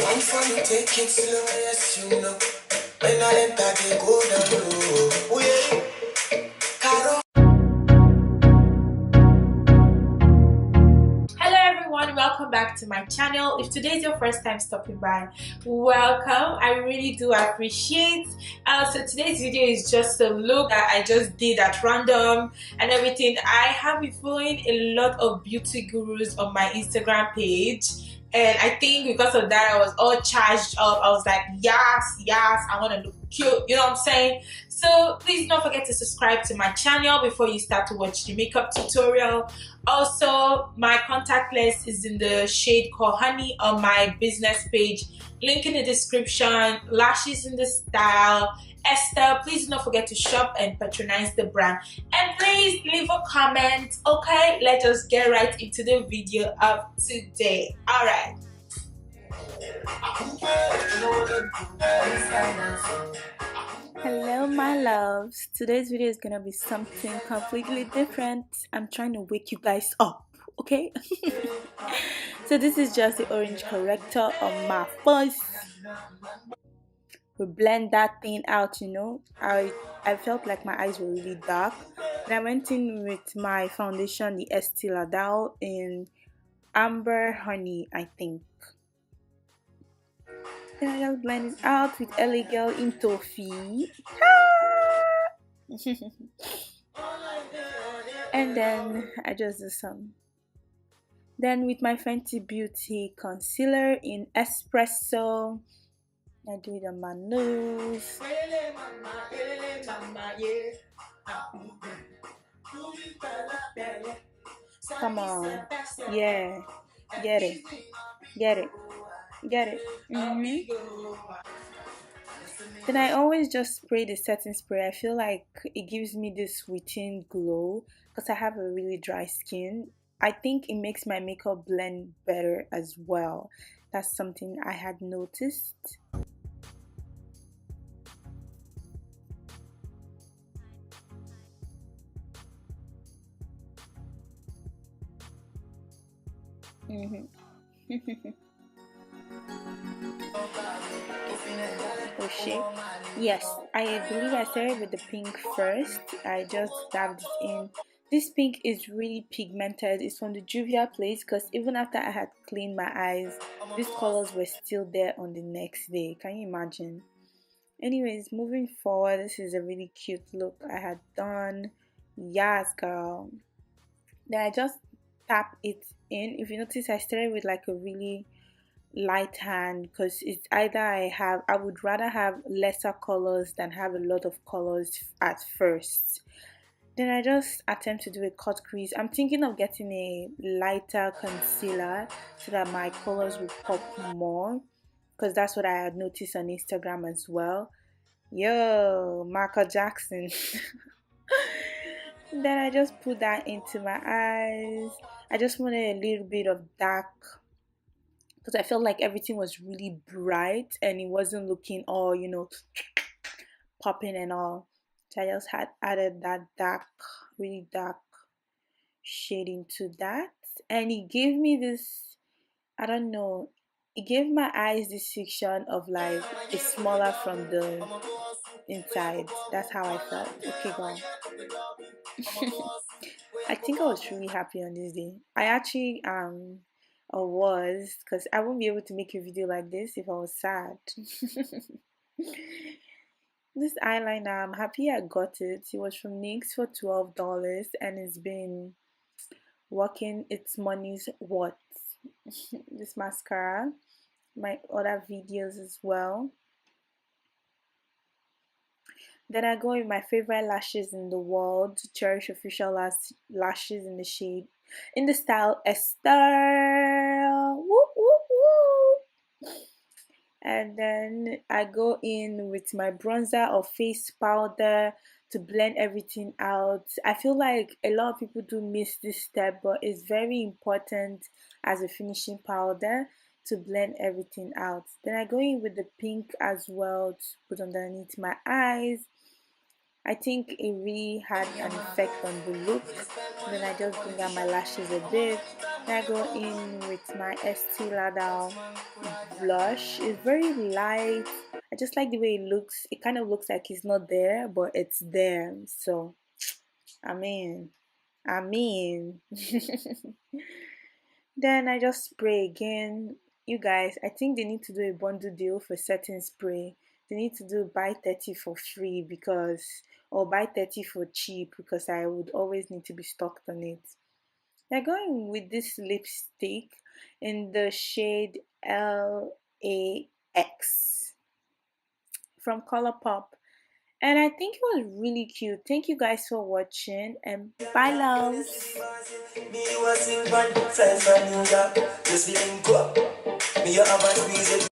One for you, take it slow, yes, you know. When I enter, they go down low. Oh, yeah. Caro. Hello everyone, welcome back to my channel. If today is your first time stopping by, welcome. I really do appreciate. So today's video is just a look that I just did at random and everything. I have been following a lot of beauty gurus on my Instagram page, and I think because of that I was all charged up. I was like, yes, I want to look cute, you know what I'm saying? So please don't forget to subscribe to my channel before you start to watch the makeup tutorial. Also, my contact list is in the shade called Honey on my business page. Link in the description. Lashes in the style. Esther, please don't forget to shop and patronize the brand. And please leave a comment. Okay, let us get right into the video of today. Alright. Hello my loves, today's video is gonna be something completely different. I'm trying to wake you guys up, okay? So this is just the orange corrector on my face. We blend that thing out, you know. I felt like my eyes were really dark, and I went in with my foundation, the Estee Lauder in Amber Honey, I think. Then I just blend it out with LA Girl in Toffee. And then I just do some. Then with my Fenty Beauty concealer in Espresso, I do it on my nose. Come on, yeah, get it, get it, get it. Then I always just spray the setting spray. I feel like it gives me this sweetened glow because I have a really dry skin. I think it makes my makeup blend better as well. That's something I had noticed. Oh shit. Yes, I believe I started with the pink first. I just dabbed it in. This pink is really pigmented. It's from the Juvia place because even after I had cleaned my eyes, these colors were still there on the next day. Can you imagine? Anyways, moving forward, this is a really cute look I had done. Yes, girl. Then I just tap it in. If you notice, I started with like a really light hand because it's either I would rather have lesser colors than have a lot of colors at first. Then I just attempt to do a cut crease. I'm thinking of getting a lighter concealer so that my colors will pop more, because that's what I had noticed on Instagram as well. Yo, Michael Jackson. Then I just put that into my eyes. I just wanted a little bit of dark because I felt like everything was really bright and it wasn't looking all, you know, popping and all. So I just had added that dark, really dark shade into that, and it gave me this, I don't know, it gave my eyes this fiction of like it's smaller from the inside. That's how I felt. Okay, go on. I think I was really happy on this day. I actually or was, because I won't be able to make a video like this if I was sad. This eyeliner, I'm happy I got it. It was from NYX for $12 and it's been working its money's worth. This mascara, my other videos as well. Then I go with my favorite lashes in the world, Cherish Official lashes in the shade, in the style Esther. Woo, woo, woo. And then I go in with my bronzer or face powder to blend everything out. I feel like a lot of people do miss this step, but it's very important as a finishing powder to blend everything out. Then I go in with the pink as well to put underneath my eyes. I think it really had an effect on the look. Then I just bring out my lashes a bit I go in with my Estee Lauder blush. It's very light. I just like the way it looks. It kind of looks like it's not there, but it's there. So, I mean, I mean. Then I just spray again. You guys, I think they need to do a bundle deal for setting spray. They need to do buy 30 for free because, or buy 30 for cheap because I would always need to be stocked on it. They're going with this lipstick in the shade LAX from Colourpop. And I think it was really cute. Thank you guys for watching and bye loves. Me was in bad friends from New York, just feeling good. Me a have a squeeze it.